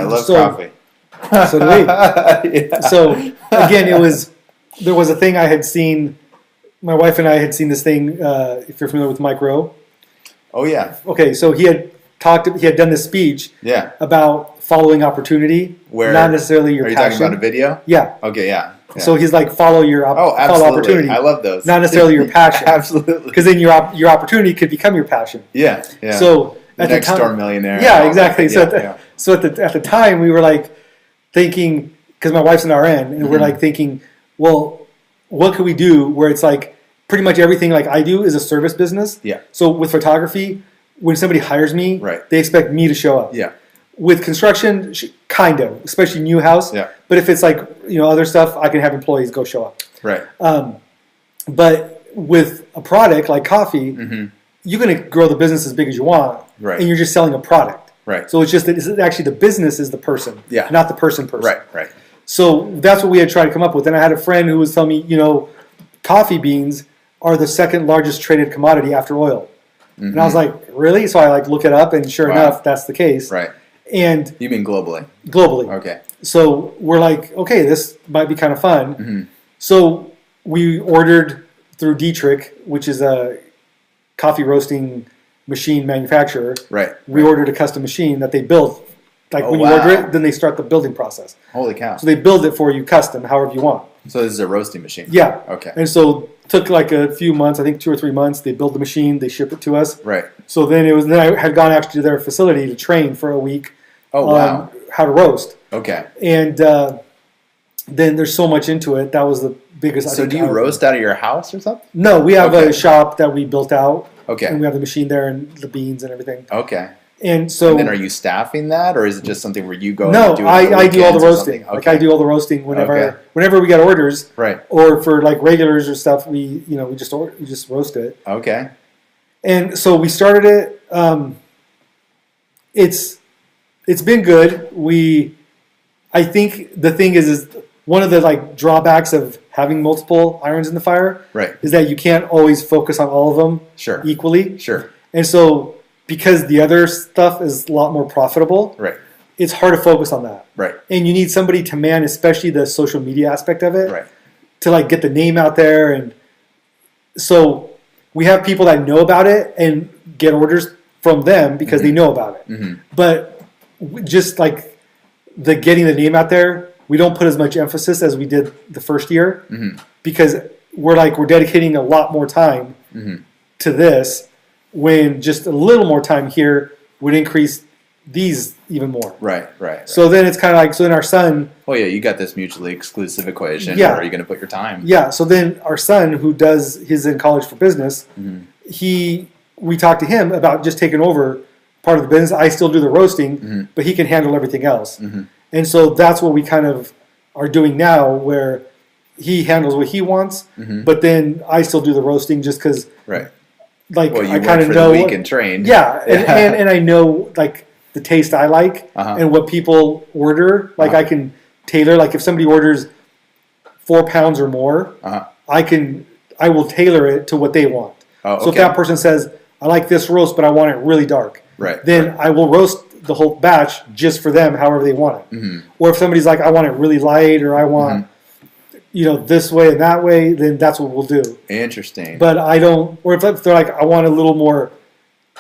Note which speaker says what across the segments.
Speaker 1: love coffee.
Speaker 2: So do we. Yeah. So again, there was a thing I had seen. My wife and I had seen this thing. If you're familiar with Mike Rowe.
Speaker 1: Oh yeah.
Speaker 2: Okay, so he had done this speech.
Speaker 1: Yeah.
Speaker 2: About following opportunity,
Speaker 1: where
Speaker 2: not necessarily your passion.
Speaker 1: Are you talking about a video?
Speaker 2: Yeah.
Speaker 1: Okay. Yeah.
Speaker 2: So he's like, follow opportunity.
Speaker 1: I love those.
Speaker 2: Not necessarily your passion.
Speaker 1: Absolutely.
Speaker 2: Because then your opportunity could become your passion.
Speaker 1: Yeah. Yeah.
Speaker 2: So
Speaker 1: the next door millionaire.
Speaker 2: Yeah, exactly. So
Speaker 1: yeah,
Speaker 2: at the time we were like thinking, because my wife's an RN, and we're like thinking, well, what could we do where it's like pretty much everything like I do is a service business.
Speaker 1: Yeah.
Speaker 2: So with photography, when somebody hires me,
Speaker 1: right,
Speaker 2: they expect me to show up.
Speaker 1: Yeah.
Speaker 2: With construction, kind of, especially new house.
Speaker 1: Yeah.
Speaker 2: But if it's like other stuff, I can have employees go show up.
Speaker 1: Right.
Speaker 2: But with a product like coffee, you're going to grow the business as big as you want,
Speaker 1: right,
Speaker 2: and you're just selling a product.
Speaker 1: Right.
Speaker 2: So it's just that it's actually the business is the person,
Speaker 1: yeah,
Speaker 2: not the person.
Speaker 1: Right. Right.
Speaker 2: So that's what we had tried to come up with. And I had a friend who was telling me, coffee beans are the second largest traded commodity after oil. And I was like, really? So I look it up, and sure enough, that's the case.
Speaker 1: Right.
Speaker 2: And
Speaker 1: you mean globally?
Speaker 2: Globally.
Speaker 1: Okay.
Speaker 2: So we're like, okay, this might be kind of fun. So we ordered through Dietrich, which is a coffee roasting machine manufacturer.
Speaker 1: Right.
Speaker 2: We ordered a custom machine that they build. When you order it, then they start the building process.
Speaker 1: Holy cow.
Speaker 2: So they build it for you custom, however you want.
Speaker 1: So this is a roasting machine?
Speaker 2: Yeah.
Speaker 1: Okay.
Speaker 2: And so it took like a few months, I think 2 or 3 months. They build the machine, they ship it to us.
Speaker 1: Right.
Speaker 2: So then I had gone actually to their facility to train for a week on how to roast.
Speaker 1: Okay.
Speaker 2: And then there's so much into it. That was the biggest.
Speaker 1: So do you roast out of your house or something?
Speaker 2: No, we have a shop that we built out.
Speaker 1: Okay.
Speaker 2: And we have the machine there and the beans and everything.
Speaker 1: Okay.
Speaker 2: And so.
Speaker 1: And then are you staffing that, or is it just something where you go?
Speaker 2: No,
Speaker 1: and do it
Speaker 2: I do all the roasting.
Speaker 1: Okay.
Speaker 2: Like I do all the roasting whenever we get orders.
Speaker 1: Right.
Speaker 2: Or for like regulars or stuff, we just roast it.
Speaker 1: Okay.
Speaker 2: And so we started it. It's been good. I think the thing is one of the drawbacks of having multiple irons in the fire.
Speaker 1: Right.
Speaker 2: Is that you can't always focus on all of them.
Speaker 1: Sure.
Speaker 2: Equally.
Speaker 1: Sure.
Speaker 2: And so because the other stuff is a lot more profitable.
Speaker 1: Right.
Speaker 2: It's hard to focus on that.
Speaker 1: Right.
Speaker 2: And you need somebody to man, especially the social media aspect of it.
Speaker 1: Right.
Speaker 2: To get the name out there, and so we have people that know about it and get orders from them because they know about it. But just the getting the name out there, we don't put as much emphasis as we did the first year because we're dedicating a lot more time to this when just a little more time here would increase these even more.
Speaker 1: Right.
Speaker 2: So then it's kind of so then our son.
Speaker 1: Oh yeah, you got this mutually exclusive equation.
Speaker 2: Yeah.
Speaker 1: Where are you going to put your time?
Speaker 2: Yeah. So then our son, who he's in college for business, we talked to him about just taking over part of the business. I still do the roasting, but he can handle everything else. And so that's what we kind of are doing now, where he handles what he wants, but then I still do the roasting just because.
Speaker 1: Right.
Speaker 2: I kind of know
Speaker 1: the week and trained.
Speaker 2: Yeah, and I know the taste I like and what people order. I can tailor. If somebody orders 4 pounds or more, I will tailor it to what they want.
Speaker 1: Oh, okay.
Speaker 2: So if that person says, I like this roast, but I want it really dark, then I will roast the whole batch just for them, however they want it. Or if somebody's like, I want it really light, or I want this way and that way, then that's what we'll do.
Speaker 1: Interesting.
Speaker 2: But I don't, or if they're like, I want a little more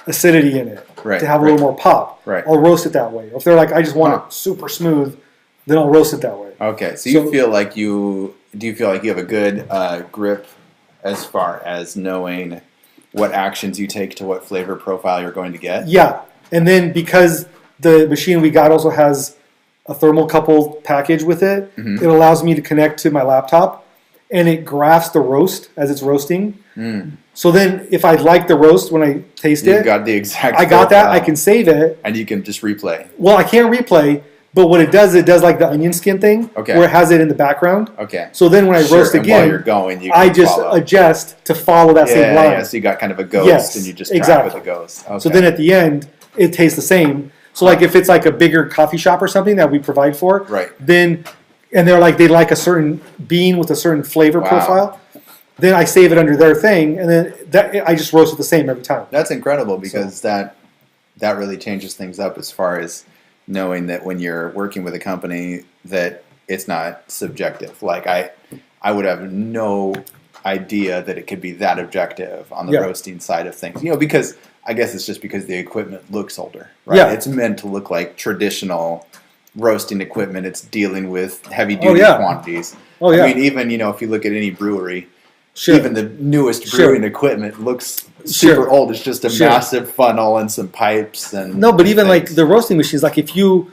Speaker 2: acidity in it to have a little more pop, I'll roast it that way. Or if they're like, I just want it super smooth, then I'll roast it that way.
Speaker 1: Okay, so you feel like do you feel like you have a good grip as far as knowing what actions you take to what flavor profile you're going to get?
Speaker 2: Yeah, and then because the machine we got also has a thermocouple package with it, it allows me to connect to my laptop, and it graphs the roast as it's roasting. So then if I like the roast when I taste it,
Speaker 1: you got the exact
Speaker 2: I got that, I can save it.
Speaker 1: And you can just replay.
Speaker 2: Well, I can't replay, but what it does like the onion skin thing, where it has it in the background.
Speaker 1: Okay.
Speaker 2: So then when I roast
Speaker 1: and
Speaker 2: again,
Speaker 1: while you're going, you can
Speaker 2: I just
Speaker 1: follow.
Speaker 2: adjust to follow that same line.
Speaker 1: Yeah, so you got kind of a ghost, and you just track with the ghost. Okay.
Speaker 2: So then at the end, it tastes the same. So if it's a bigger coffee shop or something that we provide for, then, and they like a certain bean with a certain flavor profile, then I save it under their thing, and then I just roast it the same every time.
Speaker 1: That's incredible because that really changes things up as far as knowing that when you're working with a company that it's not subjective. Like I would have no idea that it could be that objective on the roasting side of things. Because I guess it's just because the equipment looks older, right?
Speaker 2: Yeah.
Speaker 1: It's meant to look like traditional roasting equipment. It's dealing with heavy duty quantities.
Speaker 2: Oh yeah.
Speaker 1: I mean, even if you look at any brewery,
Speaker 2: sure.
Speaker 1: even the newest brewing equipment looks super old. It's just a massive funnel and some pipes and
Speaker 2: but even things. Like the roasting machines, like if you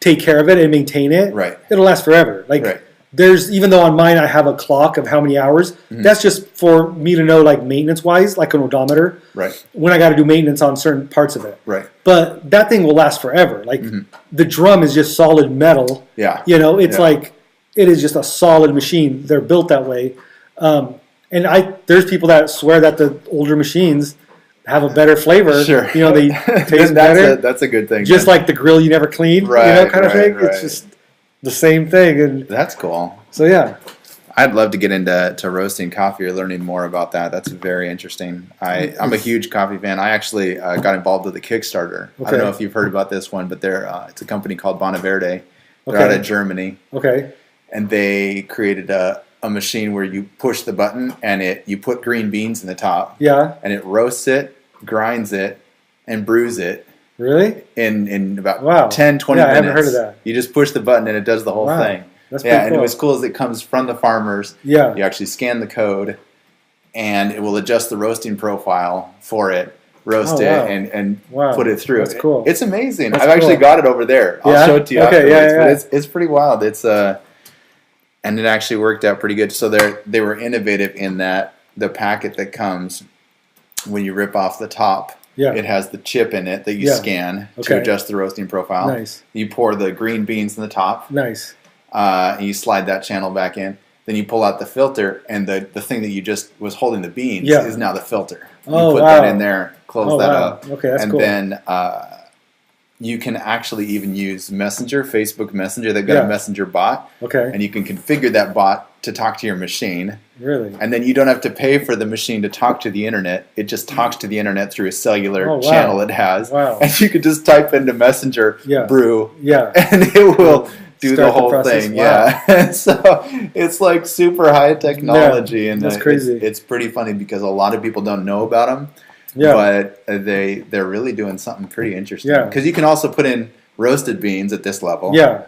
Speaker 2: take care of it and maintain it,
Speaker 1: right.
Speaker 2: it'll last forever. Like there's, even though on mine I have a clock of how many hours, that's just for me to know, like maintenance wise, like an odometer,
Speaker 1: right?
Speaker 2: When I got to do maintenance on certain parts of it,
Speaker 1: right?
Speaker 2: But that thing will last forever. Like the drum is just solid metal.
Speaker 1: Yeah,
Speaker 2: it's like it is just a solid machine. They're built that way. And there's people that swear that the older machines have a better flavor.
Speaker 1: Sure.
Speaker 2: They taste better.
Speaker 1: That's a good thing.
Speaker 2: Just like the grill you never clean,
Speaker 1: right,
Speaker 2: kind of thing.
Speaker 1: Right.
Speaker 2: It's just the same thing. And
Speaker 1: that's cool.
Speaker 2: So yeah.
Speaker 1: I'd love to get into roasting coffee or learning more about that. That's very interesting. I'm a huge coffee fan. I actually got involved with a Kickstarter. Okay. I don't know if you've heard about this one, but it's a company called Bonaverde. They're out of Germany.
Speaker 2: Okay.
Speaker 1: And they created a machine where you push the button and you put green beans in the top.
Speaker 2: Yeah.
Speaker 1: And it roasts it, grinds it, and brews it.
Speaker 2: Really?
Speaker 1: In about 10, 20 minutes.
Speaker 2: I haven't heard of that.
Speaker 1: You just push the button and it does the whole thing.
Speaker 2: That's pretty cool.
Speaker 1: And what's cool is it comes from the farmers.
Speaker 2: Yeah.
Speaker 1: You actually scan the code and it will adjust the roasting profile for it, roast it, and put it through.
Speaker 2: That's cool.
Speaker 1: It's amazing. I've actually got it over there. I'll show it to you afterwards. But it's pretty wild. And it actually worked out pretty good. So they were innovative in that the packet that comes when you rip off the top, it has the chip in it that you scan to adjust the roasting profile.
Speaker 2: Nice.
Speaker 1: You pour the green beans in the top.
Speaker 2: Nice.
Speaker 1: And you slide that channel back in. Then you pull out the filter, and the thing that you just was holding the beans is now the filter. You put that in there, close that up.
Speaker 2: Okay, that's cool.
Speaker 1: And then you can actually even use Messenger, Facebook Messenger. They've got a Messenger bot.
Speaker 2: Okay.
Speaker 1: And you can configure that bot to talk to your machine.
Speaker 2: Really?
Speaker 1: And then you don't have to pay for the machine to talk to the internet. It just talks to the internet through a cellular channel it has.
Speaker 2: Wow.
Speaker 1: And you can just type into Messenger brew.
Speaker 2: Yeah.
Speaker 1: And it will do the whole thing.
Speaker 2: Wow.
Speaker 1: Yeah. So it's like super high technology. And
Speaker 2: that's crazy.
Speaker 1: It's pretty funny because a lot of people don't know about them.
Speaker 2: Yeah.
Speaker 1: But they're really doing something pretty interesting. Yeah. Because you can also put in roasted beans at this level.
Speaker 2: Yeah.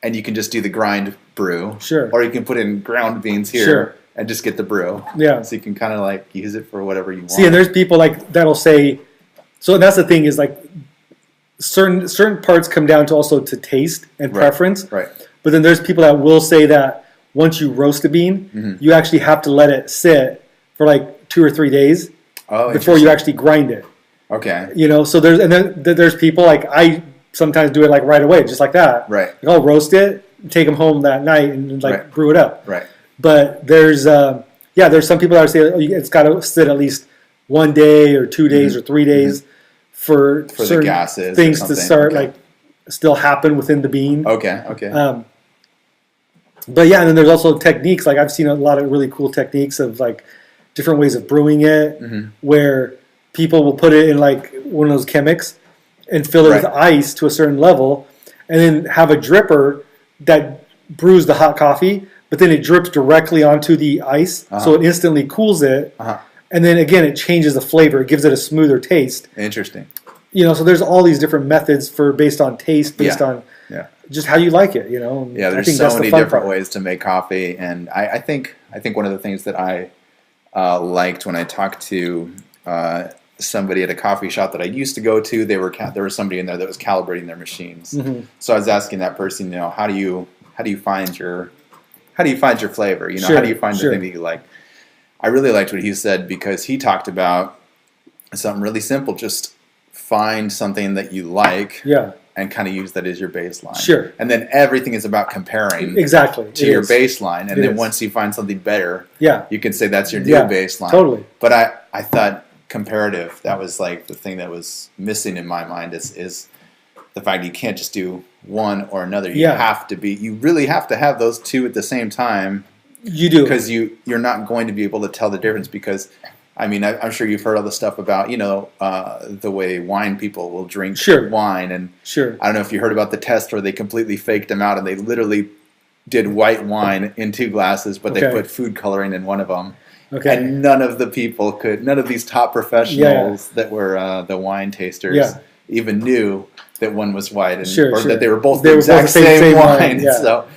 Speaker 1: And you can just do the grind brew.
Speaker 2: Sure.
Speaker 1: Or you can put in ground beans here and just get the brew.
Speaker 2: Yeah.
Speaker 1: So you can kind of like use it for whatever you want.
Speaker 2: See, and there's people like that'll say, so that's the thing is like certain parts come down to also to taste and preference.
Speaker 1: Right.
Speaker 2: But then there's people that will say that once you roast a bean, you actually have to let it sit for like 2 or 3 days before you actually grind it.
Speaker 1: Okay.
Speaker 2: So there's people like I sometimes do it like right away, just like that.
Speaker 1: Right.
Speaker 2: Like I'll roast it, take them home that night, and brew it up.
Speaker 1: Right.
Speaker 2: But there's some people that say it's got to sit at least 1 day or 2 days or 3 days for certain
Speaker 1: the gases
Speaker 2: things to start like still happen within the bean.
Speaker 1: Okay.
Speaker 2: But and then there's also techniques. Like I've seen a lot of really cool techniques of like different ways of brewing it, where people will put it in like one of those chemics and fill it with ice to a certain level, and then have a dripper that brews the hot coffee, but then it drips directly onto the ice, so it instantly cools it, and then again it changes the flavor, it gives it a smoother taste.
Speaker 1: Interesting.
Speaker 2: So there's all these different methods based on taste, based on just how you like it.
Speaker 1: Yeah, there's so many different ways to make coffee, and I think one of the things that I liked when I talked to somebody at a coffee shop that I used to go to, there was somebody in there that was calibrating their machines. So I was asking that person, how do you find your flavor? How do you find the thing that you like? I really liked what he said because he talked about something really simple. Just find something that you like. And kind of use that as your baseline.
Speaker 2: Sure.
Speaker 1: And then everything is about comparing to your baseline. And then once you find something better, you can say that's your new baseline.
Speaker 2: Totally.
Speaker 1: But I thought comparative, that was like the thing that was missing in my mind is the fact you can't just do one or another. You really have to have those two at the same time.
Speaker 2: You do.
Speaker 1: Because you're not going to be able to tell the difference because I mean, I'm sure you've heard all the stuff about, the way wine people will drink wine. And I don't know if you heard about the test where they completely faked them out and they literally did white wine in 2 glasses, but they put food coloring in one of them. Okay. And none of these top professionals that were the wine tasters even knew that one was white that they were both the exact same wine. Yeah. So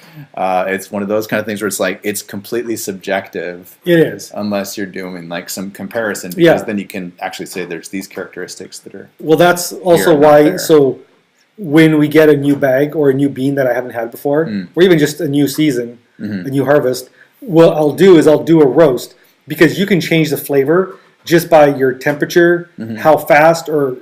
Speaker 1: it's one of those kind of things where it's like it's completely subjective.
Speaker 2: It is.
Speaker 1: Unless you're doing like some comparison, because then you can actually say there's these characteristics that are.
Speaker 2: Well, that's also why. So when we get a new bag or a new bean that I haven't had before, or even just a new season, a new harvest, what I'll do is I'll do a roast, because you can change the flavor just by your temperature, how fast or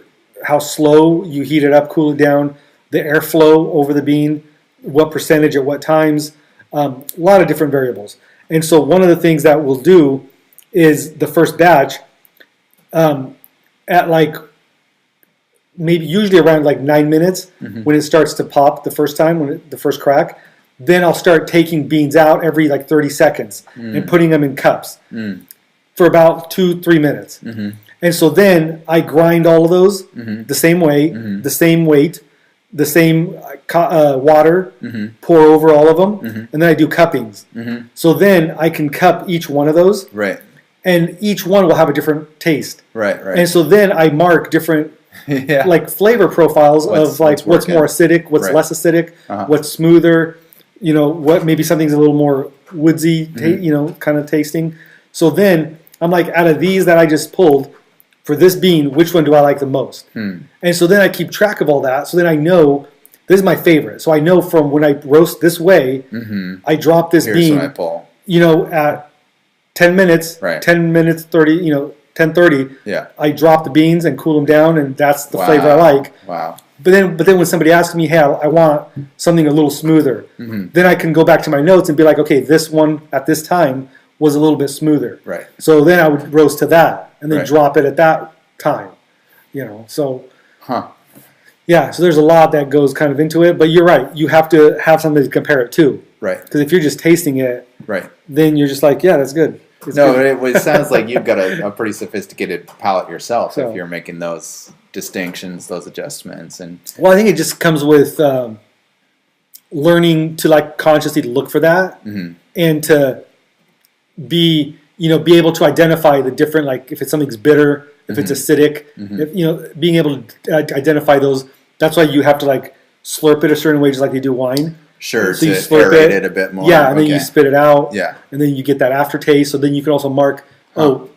Speaker 2: how slow you heat it up, cool it down, the airflow over the bean, what percentage at what times, a lot of different variables. And so one of the things that we'll do is the first batch at like maybe usually around like 9 minutes when it starts to pop the first time, the first crack, then I'll start taking beans out every like 30 seconds and putting them in cups for about 2-3 minutes. And so then I grind all of those the same way, the same weight, the same water, pour over all of them, and then I do cuppings. So then I can cup each one of those.
Speaker 1: Right.
Speaker 2: And each one will have a different taste.
Speaker 1: Right.
Speaker 2: And so then I mark different like flavor profiles of like what's more acidic, what's less acidic, what's smoother, what maybe something's a little more woodsy, kind of tasting. So then I'm like, out of these that I just pulled for this bean, which one do I like the most? And so then I keep track of all that. So then I know this is my favorite. So I know from when I roast this way, I drop this bean,
Speaker 1: I pull.
Speaker 2: At 10 minutes, 10 minutes, 30, 10:30, I drop the beans and cool them down, and that's the flavor I like.
Speaker 1: Wow.
Speaker 2: But then when somebody asks me, hey, I want something a little smoother, then I can go back to my notes and be like, okay, this one at this time was a little bit smoother.
Speaker 1: Right.
Speaker 2: So then I would roast to that and then drop it at that time. So yeah, so there's a lot that goes kind of into it, but you're right. You have to have something to compare it to.
Speaker 1: Right.
Speaker 2: Because if you're just tasting it, then you're just like, yeah, that's good.
Speaker 1: It sounds like you've got a pretty sophisticated palate yourself if you're making those distinctions, those adjustments.
Speaker 2: Well, I think it just comes with learning to like consciously look for that and to be able to identify the different, like if it's something's bitter, if it's acidic, if, being able to identify those. That's why you have to like slurp it a certain way, just like you do wine.
Speaker 1: Sure,
Speaker 2: so
Speaker 1: to
Speaker 2: you slurp
Speaker 1: aerate it a bit more.
Speaker 2: Yeah, and then you spit it out.
Speaker 1: Yeah.
Speaker 2: And then you get that aftertaste. So then you can also mark,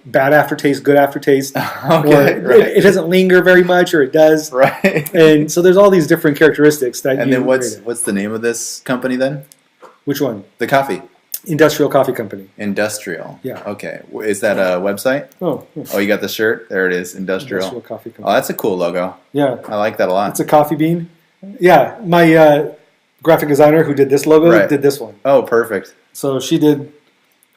Speaker 2: bad aftertaste, good aftertaste. It doesn't linger very much, or it does.
Speaker 1: Right.
Speaker 2: And so there's all these different characteristics that
Speaker 1: and then what's the name of this company then?
Speaker 2: Which one?
Speaker 1: The coffee.
Speaker 2: Industrial Coffee Company.
Speaker 1: Industrial.
Speaker 2: Yeah.
Speaker 1: Okay. Is that a website?
Speaker 2: Oh,
Speaker 1: you got the shirt? There it is. Industrial
Speaker 2: Coffee Company.
Speaker 1: Oh, that's a cool logo.
Speaker 2: Yeah.
Speaker 1: I like that a lot.
Speaker 2: It's a coffee bean. Yeah. My graphic designer who did this logo did this one.
Speaker 1: Oh, perfect.
Speaker 2: So she did,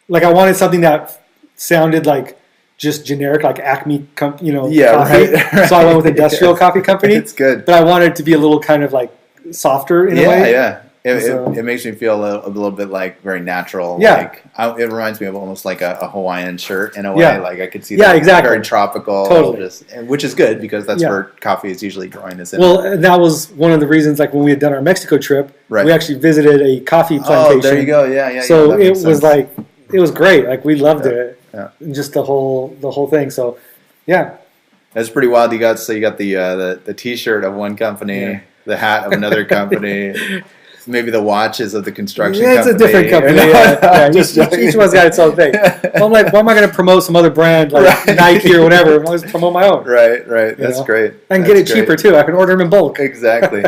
Speaker 2: like, I wanted something that sounded like just generic, like Acme, coffee.
Speaker 1: Right.
Speaker 2: So I went with Industrial Coffee Company.
Speaker 1: It's good.
Speaker 2: But I wanted it to be a little kind of like softer in a way.
Speaker 1: Yeah. It makes me feel a little bit like very natural.
Speaker 2: Yeah.
Speaker 1: Like, it reminds me of almost like a Hawaiian shirt in a way. Like I could see that.
Speaker 2: Yeah, exactly.
Speaker 1: Very tropical.
Speaker 2: Totally.
Speaker 1: Which is good because that's where coffee is usually growing.
Speaker 2: And that was one of the reasons, like when we had done our Mexico trip, we actually visited a coffee plantation.
Speaker 1: Oh, there you go. Yeah.
Speaker 2: So it was like, it was great. Like we loved it. Yeah. Just the whole thing. So, yeah.
Speaker 1: That's pretty wild. You got the T-shirt of one company, the hat of another company. Maybe the watches of the construction company.
Speaker 2: It's a different company. Each one's got its own thing. So I'm like, why am I going to promote some other brand like Nike or whatever? I'll just promote my own.
Speaker 1: Right. That's great.
Speaker 2: I can get it cheaper too. I can order them in bulk.
Speaker 1: Exactly.